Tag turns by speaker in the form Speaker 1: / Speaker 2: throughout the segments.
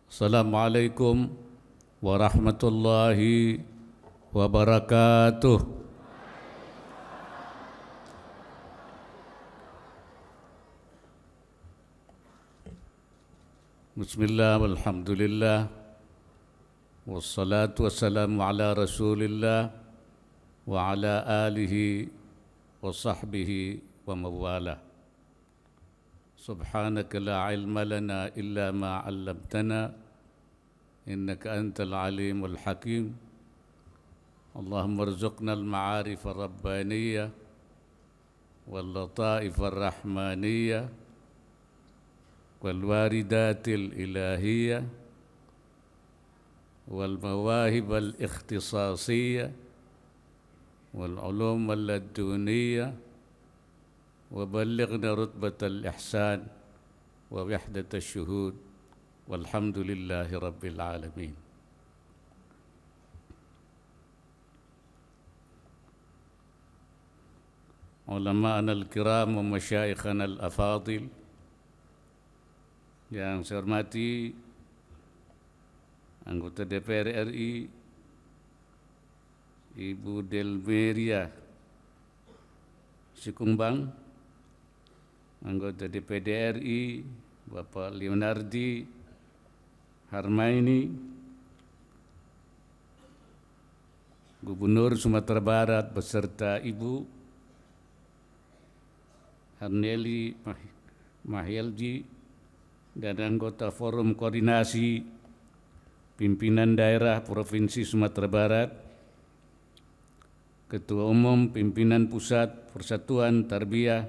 Speaker 1: Assalamualaikum warahmatullahi wabarakatuh. Bismillah, walhamdulillah, wassalatu wassalamu ala rasulillah wa ala alihi wa sahbihi wa mawala. Subhanaka la ilma lana illa ma 'allamtana innaka antal alimul hakim. Allahumma rzuqna al-ma'arif ar-rabbaniyah wal lataif ar-rahmaniyah wal waridatil ilahiyah wal mawahib al-ikhtisasiyah wal ulum al-laduniyah wa ballighna rutbatal ihsan wa wahdatal syuhud walhamdulillahi rabbil alamin. Ulama'ana al-kiram wa masyaikhana al-afadil, yang saya hormati anggota DPR RI Ibu Delmeria Sikumbang, anggota DPD RI Bapak Leonardi Harmaini, Gubernur Sumatera Barat beserta Ibu Harneli Mahyelji, dan anggota Forum Koordinasi Pimpinan Daerah Provinsi Sumatera Barat, Ketua Umum Pimpinan Pusat Persatuan Tarbiyah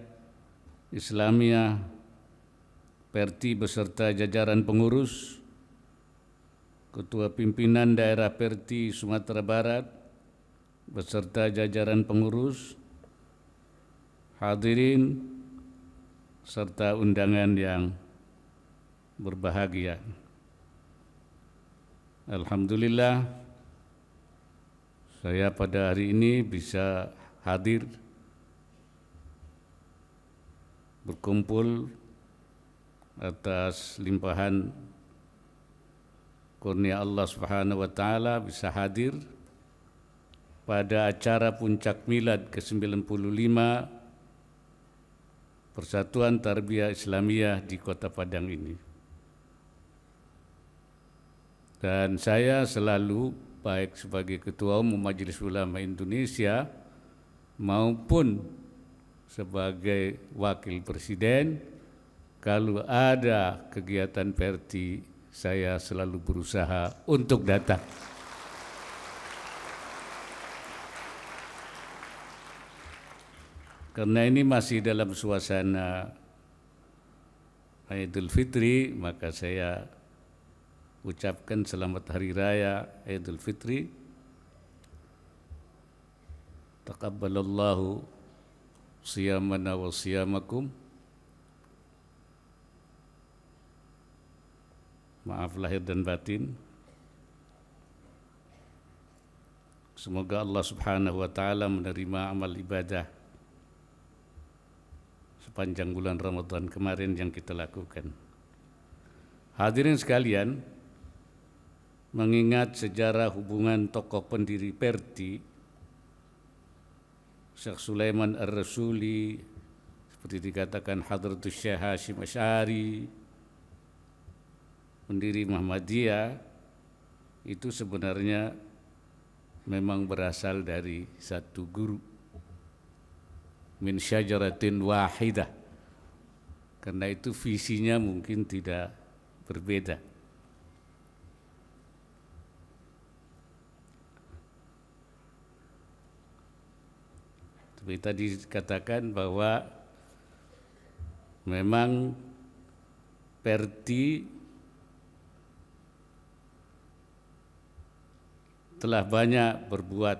Speaker 1: Islamiyah Perti beserta jajaran pengurus, Ketua Pimpinan Daerah Perti Sumatera Barat beserta jajaran pengurus, hadirin serta undangan yang berbahagia. Alhamdulillah, saya pada hari ini bisa hadir berkumpul atas limpahan kurnia Allah Subhanahu wa taala, bisa hadir pada acara puncak milad ke-95 Persatuan Tarbiyah Islamiyah di Kota Padang ini. Dan saya selalu, baik sebagai Ketua Umum Majelis Ulama Indonesia maupun sebagai Wakil Presiden, kalau ada kegiatan Perti, saya selalu berusaha untuk datang. Karena ini masih dalam suasana Idul Fitri, maka saya ucapkan selamat Hari Raya Idul Fitri. Taqabbalallahu siyamana wa siyamakum. Maaf lahir dan batin. Semoga Allah Subhanahu wa taala menerima amal ibadah sepanjang bulan Ramadan kemarin yang kita lakukan. Hadirin sekalian, mengingat sejarah hubungan tokoh pendiri Perti, Syekh Sulaiman Ar-Rasuli, seperti dikatakan Hadratus Syekh Hashim Asy'ari, pendiri Muhammadiyah, itu sebenarnya memang berasal dari satu guru, min syajaratin wahidah. Karena itu visinya mungkin tidak berbeda. Tapi tadi dikatakan bahwa memang Perti telah banyak berbuat,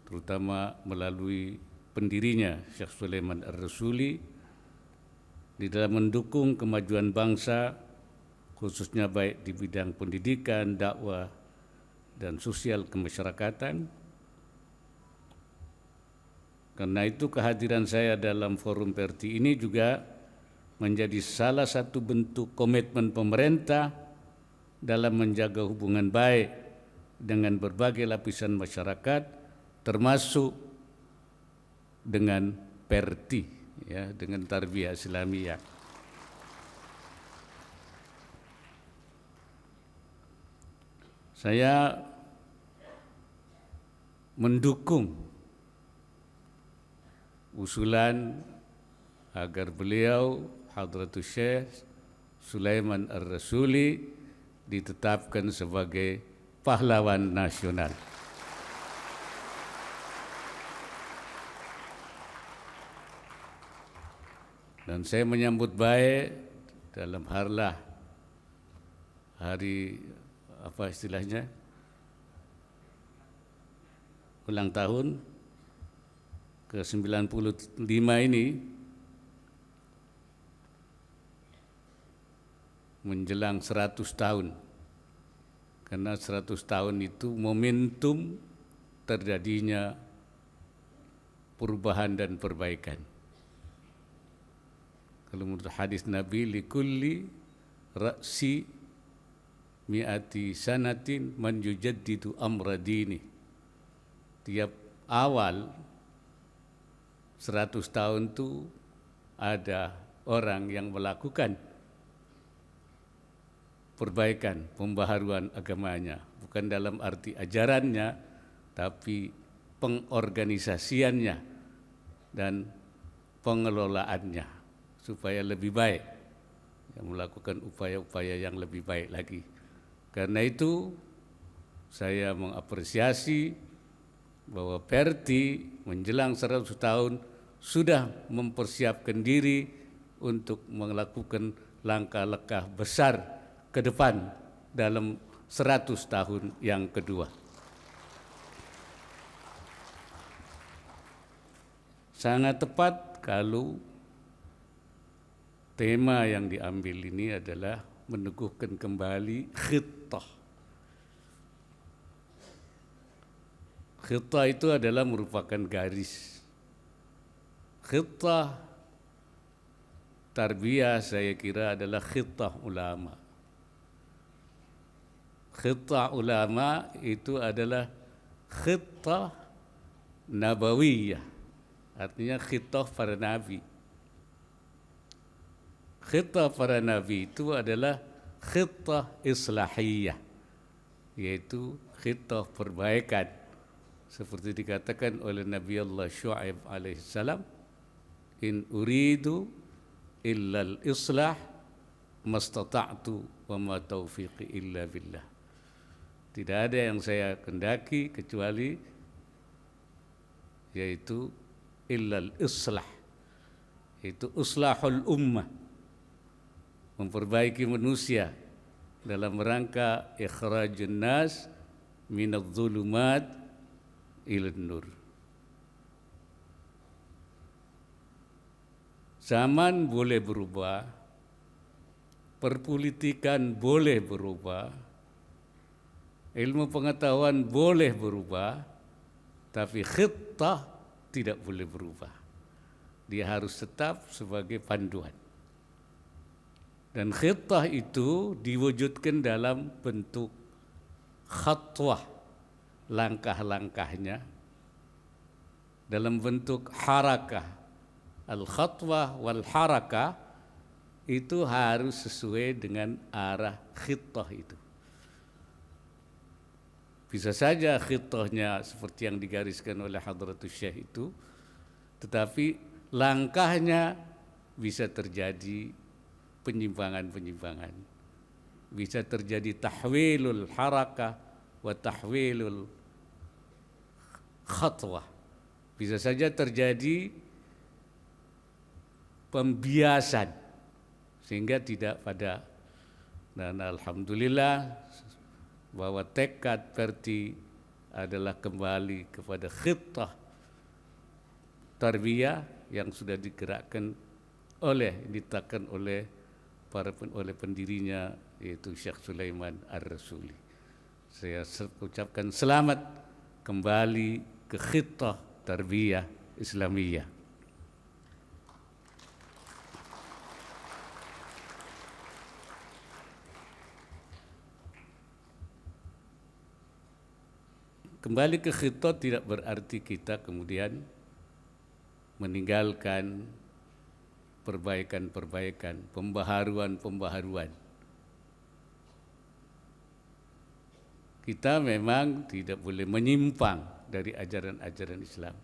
Speaker 1: terutama melalui pendirinya Syekh Sulaiman Ar-Rasuli, di dalam mendukung kemajuan bangsa, khususnya baik di bidang pendidikan, dakwah, dan sosial kemasyarakatan. Karena itu kehadiran saya dalam forum Perti ini juga menjadi salah satu bentuk komitmen pemerintah dalam menjaga hubungan baik dengan berbagai lapisan masyarakat, termasuk dengan PERTI, ya, dengan tarbiyah Islamiyah. Saya mendukung usulan agar beliau Hadratus Syekh Sulaiman Ar-Rasuli ditetapkan sebagai pahlawan nasional. Dan saya menyambut baik dalam hari apa istilahnya, ulang tahun ke-95 ini, menjelang 100 tahun. Karena 100 tahun itu momentum terjadinya perubahan dan perbaikan. Kalau menurut hadis Nabi, likulli ra'si mi'ati sanatin man yujaddidu amra dini. Tiap awal 100 tahun itu ada orang yang melakukan perbaikan, pembaharuan agamanya, bukan dalam arti ajarannya, tapi pengorganisasiannya dan pengelolaannya supaya lebih baik, yang melakukan upaya-upaya yang lebih baik lagi. Karena itu saya mengapresiasi bahwa PERTI menjelang 100 tahun sudah mempersiapkan diri untuk melakukan langkah-langkah besar ke depan dalam 100 tahun yang kedua. Sangat tepat kalau tema yang diambil ini adalah meneguhkan kembali khittah. Khittah itu adalah merupakan garis. Khittah tarbiyah saya kira adalah khittah ulama. Khittah ulama itu adalah khittah nabawiyah, artinya khittah para nabi. Khittah para nabi itu adalah khittah islahiyah, yaitu khittah perbaikan. Seperti dikatakan oleh Nabi Allah Syu'aib alaihissalam, in uridu illal islah mastata'tu wa ma taufiqi illa billah. Tidak ada yang saya kendaki kecuali yaitu illal islah, yaitu islahul ummah, memperbaiki manusia dalam rangka ikhrajun nas minadh dhulumat ilan nur. Zaman boleh berubah, perpolitikan boleh berubah, ilmu pengetahuan boleh berubah, tapi khittah tidak boleh berubah. Dia harus tetap sebagai panduan. Dan khittah itu diwujudkan dalam bentuk khatwah, langkah-langkahnya, dalam bentuk harakah. Al-khatwah wal harakah itu harus sesuai dengan arah khittah itu. Bisa saja khittahnya seperti yang digariskan oleh Hadratus Syekh itu, tetapi langkahnya bisa terjadi penyimpangan-penyimpangan. Bisa terjadi tahwilul harakah wa tahwilul khatwah. Bisa saja terjadi pembiasan sehingga tidak pada. Dan alhamdulillah bahwa tekad PERTI adalah kembali kepada khittah tarbiyah yang sudah digerakkan ditakkan oleh pendirinya, yaitu Syekh Sulaiman Ar-Rasuli. Saya ucapkan selamat kembali ke khittah tarbiyah Islamiyah. Kembali ke khitot tidak berarti kita kemudian meninggalkan perbaikan-perbaikan, pembaharuan-pembaharuan. Kita memang tidak boleh menyimpang dari ajaran-ajaran Islam.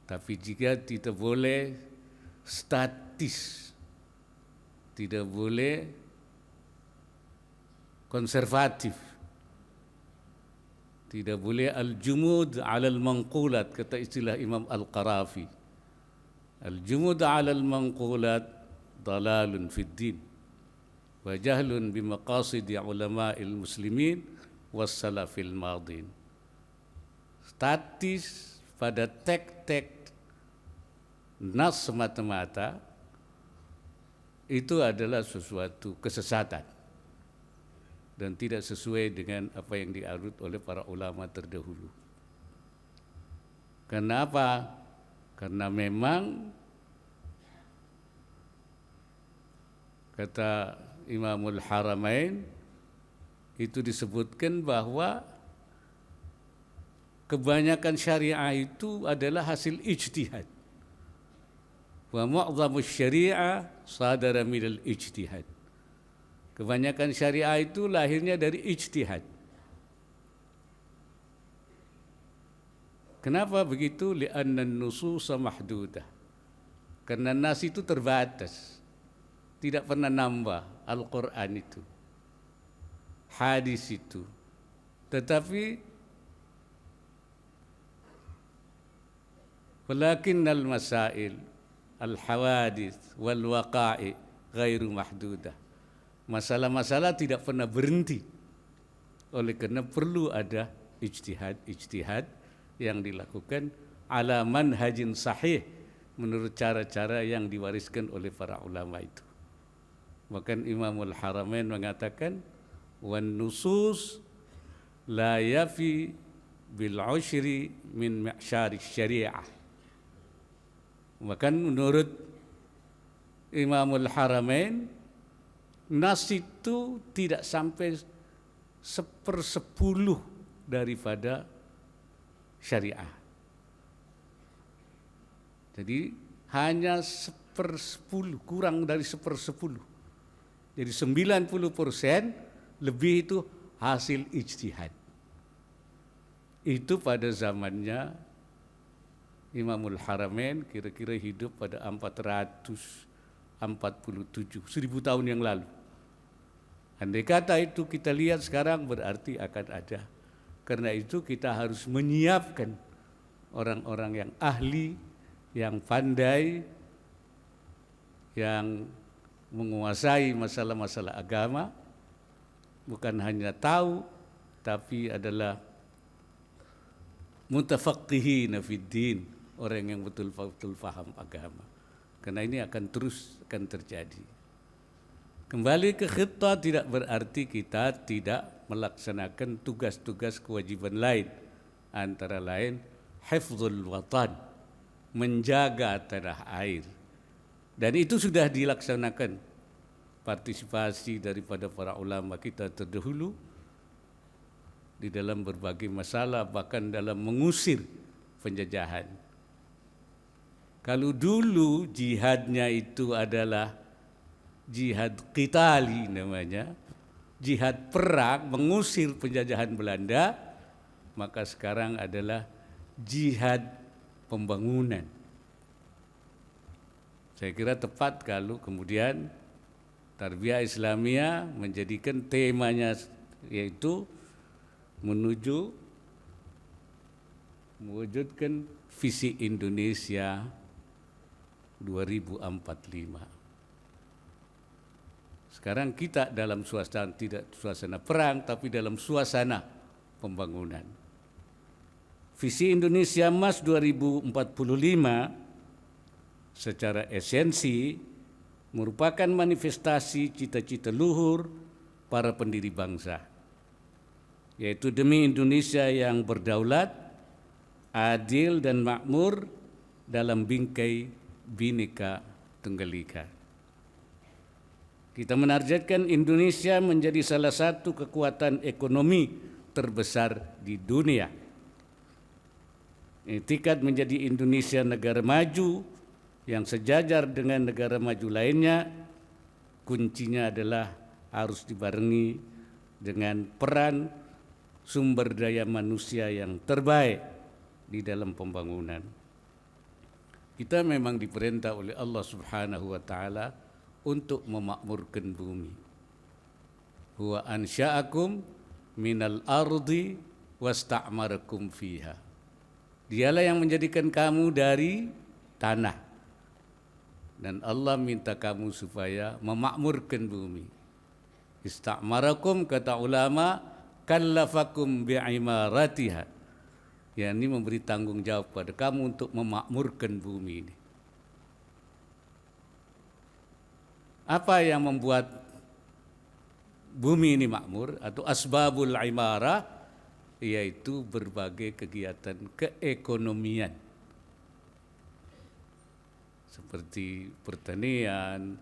Speaker 1: Tapi jika tidak boleh statis, tidak boleh konservatif, tidak boleh al-jumud alal manqulat, kata istilah Imam Al-Qarafi. Al-jumud alal manqulat dalalun fid din wa jahlun bimaqasidi ulama'il muslimin wassalafil madin. Statis pada tek-tek nas semata-mata itu adalah sesuatu kesesatan dan tidak sesuai dengan apa yang diarut oleh para ulama terdahulu. Kenapa? Karena memang kata Imamul Haramain itu disebutkan bahwa kebanyakan syariah itu adalah hasil ijtihad. Wa mu'dhamu syariah sadara minal ijtihad. Kebanyakan syariah itu lahirnya dari ijtihad. Kenapa begitu? Li'anna an-nususa mahdudah. Karena nas itu terbatas. Tidak pernah nambah Al-Quran itu. Hadis itu. Tetapi walakinnal masail al-hawadits wal waqa'i ghairu mahdudah. Masalah-masalah tidak pernah berhenti. Oleh karena perlu ada ijtihad yang dilakukan ala manhajin sahih menurut cara-cara yang diwariskan oleh para ulama itu. Bahkan Imamul Haramain mengatakan wan nusus la yafi bil ushri min mi'syari syariah. Bahkan menurut Imamul Haramain nas itu tidak sampai 1/10 daripada syariah. Jadi hanya 1/10, kurang dari 1/10. Jadi 90% lebih itu hasil ijtihad. Itu pada zamannya Imamul Haramain kira-kira hidup pada 447, 1000 tahun yang lalu. Andai kata itu kita lihat sekarang berarti akan ada. Karena itu kita harus menyiapkan orang-orang yang ahli, yang pandai, yang menguasai masalah-masalah agama, bukan hanya tahu, tapi adalah mutafaqqihina fid din, orang yang betul-betul faham agama. Karena ini akan terus terjadi. Kembali ke khittah tidak berarti kita tidak melaksanakan tugas-tugas kewajiban lain, antara lain hifdzul watan, menjaga tanah air. Dan itu sudah dilaksanakan partisipasi daripada para ulama kita terdahulu di dalam berbagai masalah, bahkan dalam mengusir penjajahan. Kalau dulu jihadnya itu adalah jihad qitali namanya, jihad perang mengusir penjajahan Belanda, maka sekarang adalah jihad pembangunan. Saya kira tepat kalau kemudian Tarbiyah Islamiyah menjadikan temanya yaitu mewujudkan visi Indonesia 2045. Sekarang kita dalam suasana tidak suasana perang, tapi dalam suasana pembangunan. Visi Indonesia Emas 2045 secara esensi merupakan manifestasi cita-cita luhur para pendiri bangsa, yaitu demi Indonesia yang berdaulat, adil dan makmur dalam bingkai Bhinneka Tunggal Ika. Kita menargetkan Indonesia menjadi salah satu kekuatan ekonomi terbesar di dunia Itikad menjadi Indonesia negara maju yang sejajar dengan negara maju lainnya, kuncinya adalah harus dibarengi dengan peran sumber daya manusia yang terbaik di dalam pembangunan. Kita memang diperintah oleh Allah Subhanahu wa taala untuk memakmurkan bumi. Huwa ansya'akum minal ardi wasta'marakum fiha. Dialah yang menjadikan kamu dari tanah. Dan Allah minta kamu supaya memakmurkan bumi. Ista'marakum, kata ulama, kallafakum bi'imaratiha. Ya, ini memberi tanggung jawab pada kamu untuk memakmurkan bumi ini. Apa yang membuat bumi ini makmur atau asbabul imarah, yaitu berbagai kegiatan keekonomian seperti pertanian,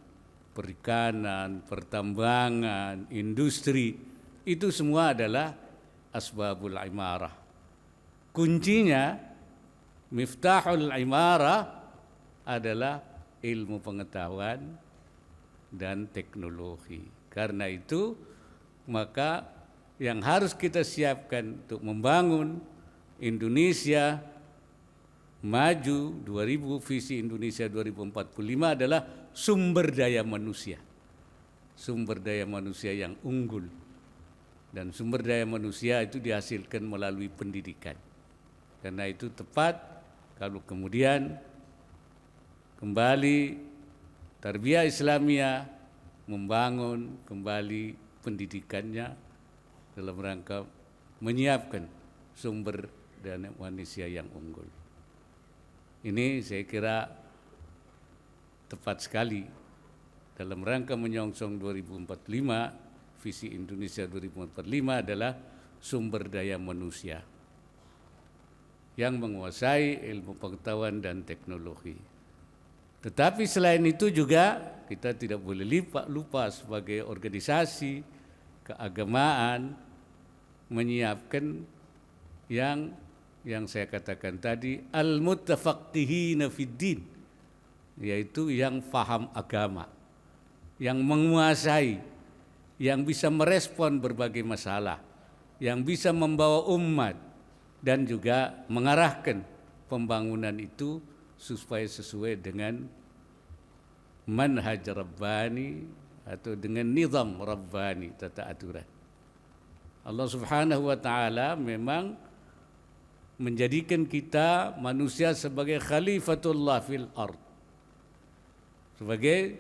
Speaker 1: perikanan, pertambangan, industri. Itu semua adalah asbabul imarah. Kuncinya, miftahul imarah adalah ilmu pengetahuan dan teknologi. Karena itu maka yang harus kita siapkan untuk membangun Indonesia maju 2000 visi Indonesia 2045 adalah sumber daya manusia. Sumber daya manusia yang unggul. Dan sumber daya manusia itu dihasilkan melalui pendidikan. Karena itu tepat kalau kemudian kembali tarbiyah Islamiyah membangun kembali pendidikannya dalam rangka menyiapkan sumber daya manusia yang unggul. Ini saya kira tepat sekali dalam rangka menyongsong 2045, visi Indonesia 2045 adalah sumber daya manusia yang menguasai ilmu pengetahuan dan teknologi. Tetapi selain itu juga kita tidak boleh lupa sebagai organisasi keagamaan menyiapkan yang saya katakan tadi al-muttafaqihina fid-din, yaitu yang faham agama, yang menguasai, yang bisa merespon berbagai masalah, yang bisa membawa umat dan juga mengarahkan pembangunan itu supaya sesuai dengan manhaj rabbani atau dengan nizam rabbani, tata aturan. Allah Subhanahu wa taala memang menjadikan kita manusia sebagai khalifatullah fil ard, sebagai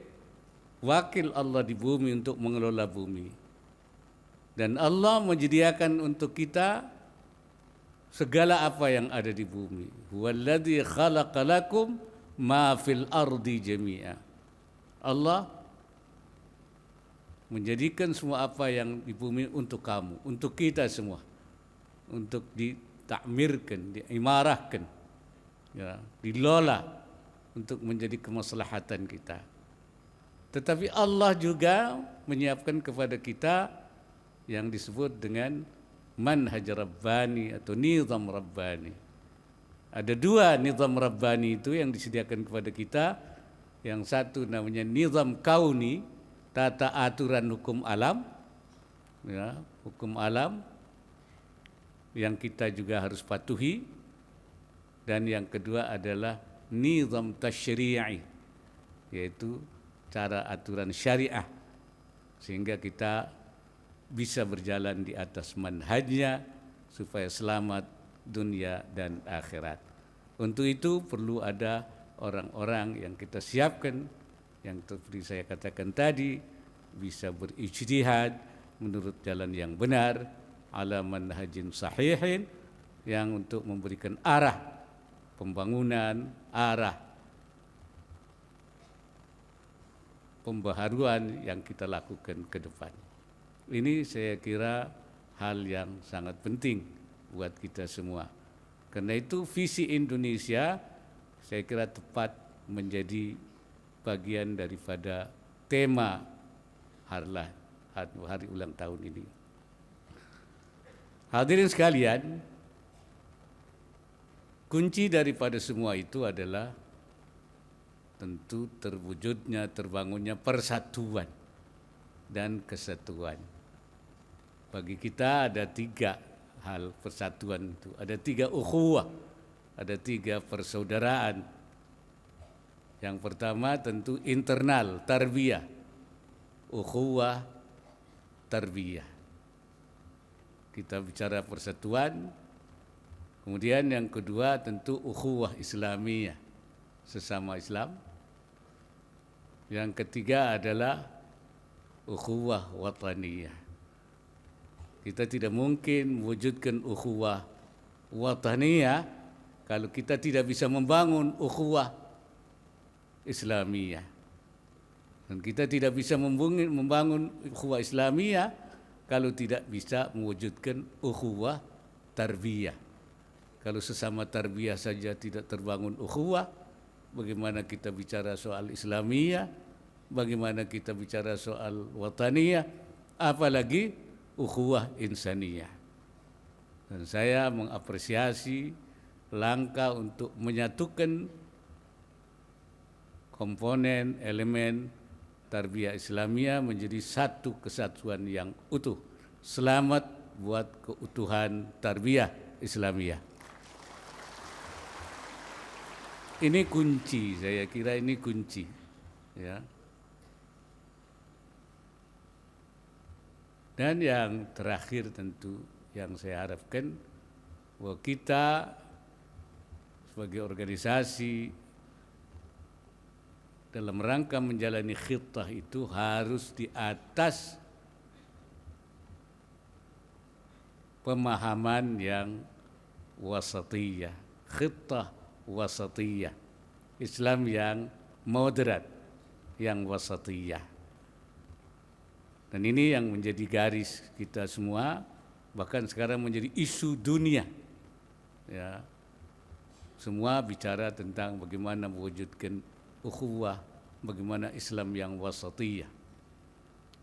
Speaker 1: wakil Allah di bumi untuk mengelola bumi. Dan Allah menyediakan untuk kita segala apa yang ada di bumi. Huwallazi khalaqa lakum ma fil ardi jami'a. Allah menjadikan semua apa yang di bumi untuk kamu, untuk kita semua, untuk ditakmirkan, diimarahkan, ya, dilola untuk menjadi kemaslahatan kita. Tetapi Allah juga menyiapkan kepada kita yang disebut dengan manhaj rabbani atau nizam rabbani. Ada dua nizam rabbani itu yang disediakan kepada kita. Yang satu namanya nizam kauni, tata aturan hukum alam, ya, hukum alam yang kita juga harus patuhi. Dan yang kedua adalah nizam tasyri'i, yaitu cara aturan syariah, sehingga kita bisa berjalan di atas manhajnya supaya selamat dunia dan akhirat. Untuk itu perlu ada orang-orang yang kita siapkan, yang seperti saya katakan tadi, bisa berijtihad menurut jalan yang benar, ala manhajin sahihin, yang untuk memberikan arah pembangunan, arah pembaharuan yang kita lakukan ke depan. Ini saya kira hal yang sangat penting buat kita semua. Karena itu visi Indonesia saya kira tepat menjadi bagian daripada tema hari ulang tahun ini. Hadirin sekalian, Kunci daripada semua itu adalah tentu terwujudnya, terbangunnya persatuan dan kesatuan. Bagi kita ada 3 hal persatuan itu. Ada 3 ukhuwah, ada 3 persaudaraan. Yang pertama tentu internal, tarbiyah, ukhuwah, tarbiyah. Kita bicara persatuan. Kemudian yang kedua tentu ukhuwah Islamiyah, sesama Islam. Yang ketiga adalah ukhuwah wataniyah. Kita tidak mungkin mewujudkan ukhuwah wataniyah kalau kita tidak bisa membangun ukhuwah Islamiyah. Dan kita tidak bisa membangun ukhuwah Islamiyah kalau tidak bisa mewujudkan ukhuwah tarbiyah. Kalau sesama tarbiyah saja tidak terbangun ukhuwah, bagaimana kita bicara soal Islamiyah, bagaimana kita bicara soal wataniyah, apalagi ukhuwah insaniyah. Dan saya mengapresiasi langkah untuk menyatukan komponen elemen tarbiyah Islamiyah menjadi satu kesatuan yang utuh. Selamat buat keutuhan tarbiyah Islamiyah. Ini kunci, saya kira ini kunci, ya. Dan yang terakhir tentu yang saya harapkan bahwa kita sebagai organisasi dalam rangka menjalani khitah itu harus di atas pemahaman yang wasatiyah, khitah wasatiyah, Islam yang moderat, yang wasatiyah. Dan ini yang menjadi garis kita semua, bahkan sekarang menjadi isu dunia. Ya, semua bicara tentang bagaimana mewujudkan ukhuwah, bagaimana Islam yang wasatiyah.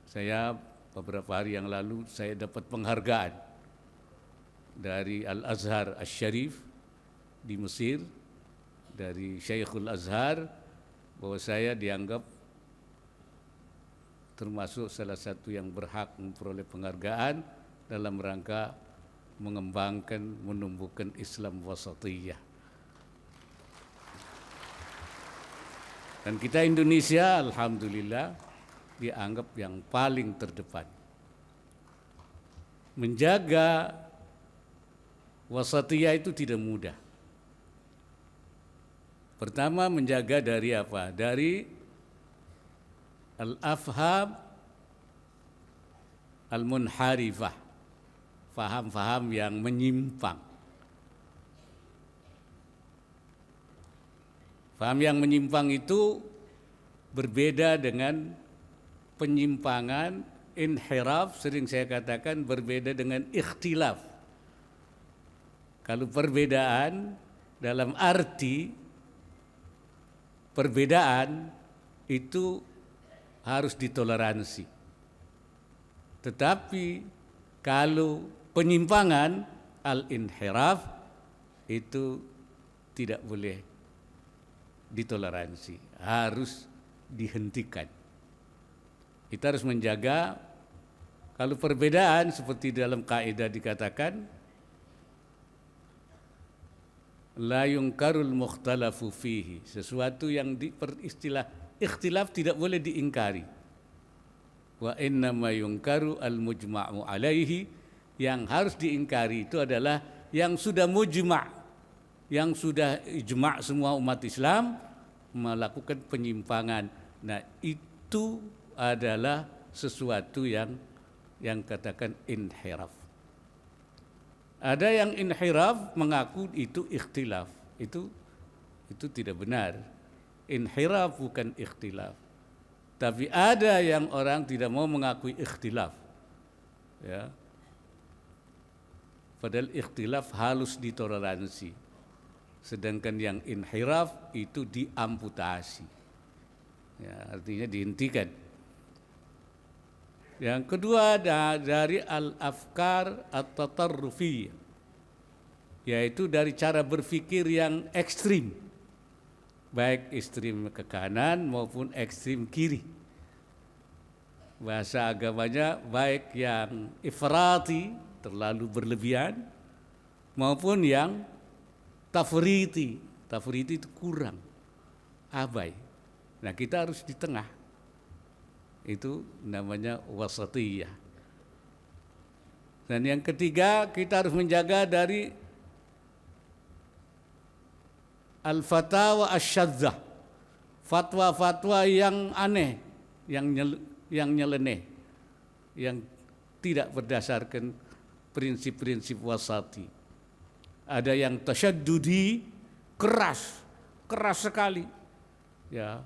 Speaker 1: Saya beberapa hari yang lalu saya dapat penghargaan dari Al-Azhar Asy-Syarif di Mesir, dari Syekhul Azhar, bahwa saya dianggap termasuk salah satu yang berhak memperoleh penghargaan dalam rangka mengembangkan, menumbuhkan Islam wasatiyah. Dan kita Indonesia alhamdulillah dianggap yang paling terdepan. Menjaga wasatiyah itu tidak mudah. Pertama, menjaga dari apa? Dari al-afham al-munharifah, faham-faham yang menyimpang. Faham yang menyimpang itu berbeda dengan penyimpangan, inhiraf, sering saya katakan berbeda dengan ikhtilaf. Kalau perbedaan dalam arti perbedaan itu harus ditoleransi. Tetapi kalau penyimpangan al-inhiraf itu tidak boleh ditoleransi, harus dihentikan. Kita harus menjaga kalau perbedaan seperti dalam kaidah dikatakan la yungkarul mukhtalafu fihi, sesuatu yang istilah ikhtilaf tidak boleh diingkari. Wa innama yungkaru al mujma'u alaihi, yang harus diingkari itu adalah yang sudah mujma', yang sudah ijma' semua umat Islam melakukan penyimpangan. Nah, itu adalah sesuatu yang katakan inhiraf. Ada yang inhiraf mengaku itu ikhtilaf. Itu tidak benar. Inhiraf bukan ikhtilaf. Tapi ada yang orang tidak mau mengakui ikhtilaf. Ya. Padahal ikhtilaf halus ditoleransi. Sedangkan yang inhiraf itu diamputasi. Ya, artinya dihentikan. Yang kedua dari al-afkar at-tatarrufiyah. yaitu dari cara berpikir yang ekstrim, baik ekstrim ke kanan maupun ekstrim kiri. Bahasa agamanya baik yang ifrati, terlalu berlebihan, maupun yang tafriti. Tafriti itu kurang, abai. Nah, kita harus di tengah. Itu namanya wasatiyah. Dan yang ketiga, kita harus menjaga dari al-fatawa asyadzah, fatwa-fatwa yang aneh, yang nyeleneh, yang tidak berdasarkan prinsip-prinsip wasati. Ada yang tasyaddudi, keras sekali. Ya,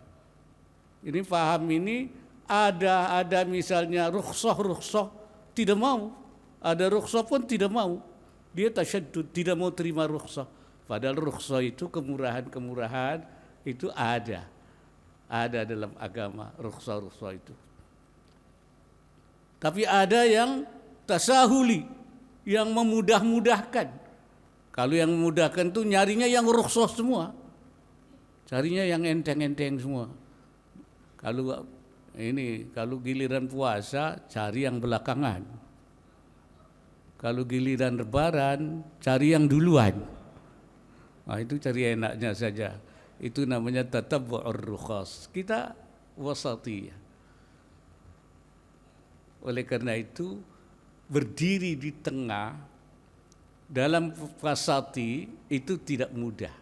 Speaker 1: ini paham ini ada misalnya rukhsah tidak mau, ada rukhsah pun tidak mau. Dia tasyaddud, tidak mau terima rukhsah. Padahal rukhsah itu kemurahan itu ada dalam agama rukhsah itu. Tapi ada yang tasahuli, yang memudah-mudahkan. Kalau yang memudahkan itu nyarinya yang rukhsah semua, carinya yang enteng-enteng semua. Kalau giliran puasa cari yang belakangan. Kalau giliran lebaran cari yang duluan. Nah, itu cari enaknya saja. Itu namanya tatabbu'ur rukhas. Kita wasatiyah. Oleh karena itu berdiri di tengah dalam wasati itu tidak mudah.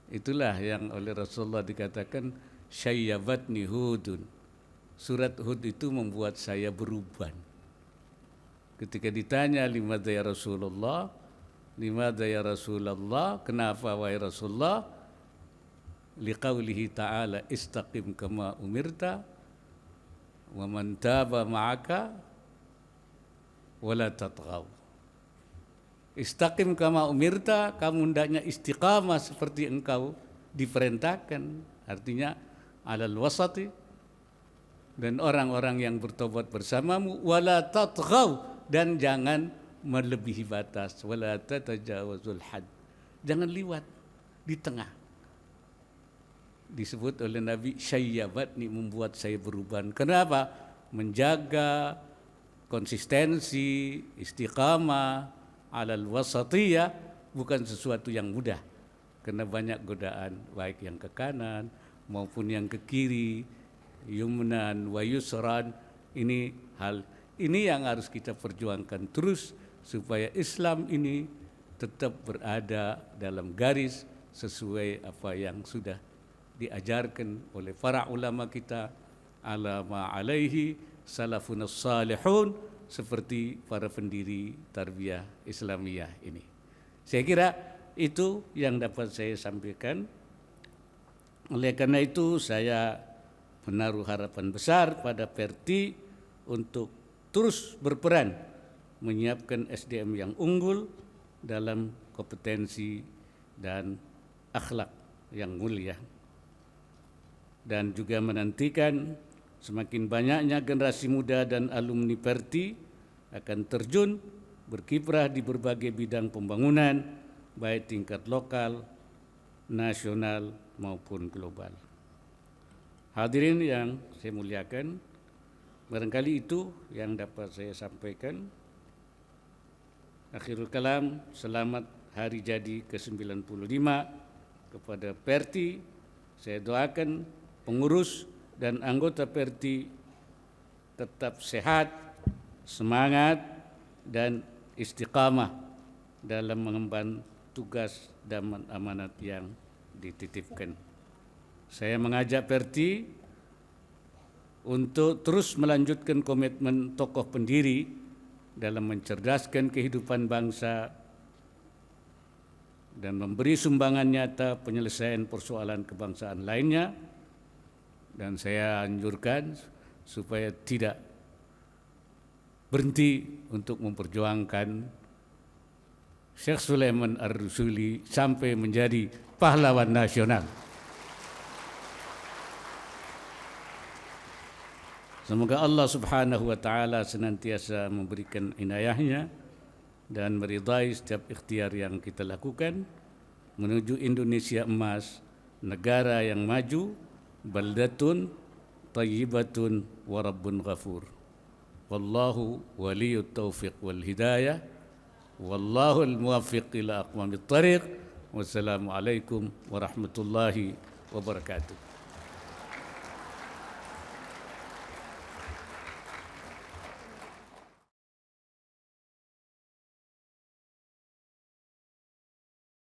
Speaker 1: Itulah yang oleh Rasulullah dikatakan syayyabatni Hudun. Surat Hud itu membuat saya beruban. Ketika ditanya limadza ya Rasulullah, kenapa wahai Rasulullah? Liqaulihi ta'ala istaqim kama umirta wa man taba ma'aka wala tatghaw. Istaqim kama umirta, kamu hendaknya istiqamah seperti engkau diperintahkan. Artinya alal wasati, dan orang-orang yang bertobat bersamamu, wala tatghaw, dan jangan melebihi batas, wala tatajawazul had, jangan liwat di tengah. Disebut oleh Nabi syayyabatni, membuat saya berubah. Kenapa? Menjaga konsistensi, istiqamah alal wasatiyah bukan sesuatu yang mudah, karena banyak godaan, baik yang ke kanan maupun yang ke kiri, yumnan wa yusran. Ini yang harus kita perjuangkan terus, supaya Islam ini tetap berada dalam garis sesuai apa yang sudah diajarkan oleh para ulama kita, alama alaihi salafun salihun, seperti para pendiri tarbiyah Islamiyah ini. Saya kira itu yang dapat saya sampaikan. Oleh karena itu saya menaruh harapan besar pada Perti untuk terus berperan menyiapkan SDM yang unggul dalam kompetensi dan akhlak yang mulia, dan juga menantikan semakin banyaknya generasi muda dan alumni Perti akan terjun berkiprah di berbagai bidang pembangunan, baik tingkat lokal, nasional maupun global. Hadirin yang saya muliakan, barangkali itu yang dapat saya sampaikan. Akhirul kalam, selamat hari jadi ke-95 kepada Perti. Saya doakan pengurus dan anggota Perti tetap sehat, semangat, dan istiqamah dalam mengemban tugas dan amanat yang dititipkan. Saya mengajak Perti untuk terus melanjutkan komitmen tokoh pendiri dalam mencerdaskan kehidupan bangsa dan memberi sumbangan nyata penyelesaian persoalan kebangsaan lainnya. Dan saya anjurkan supaya tidak berhenti untuk memperjuangkan Syekh Sulaiman Ar-Rusuli sampai menjadi pahlawan nasional. Semoga Allah Subhanahu wa taala senantiasa memberikan inayahnya dan meridai setiap ikhtiar yang kita lakukan menuju Indonesia emas, negara yang maju, baldatun tayyibatun wa rabbun ghafur. Wallahu waliyut taufiq wal hidayah. Wallahu al-muwaffiq ila aqwamit thariq. Wassalamualaikum warahmatullahi wabarakatuh.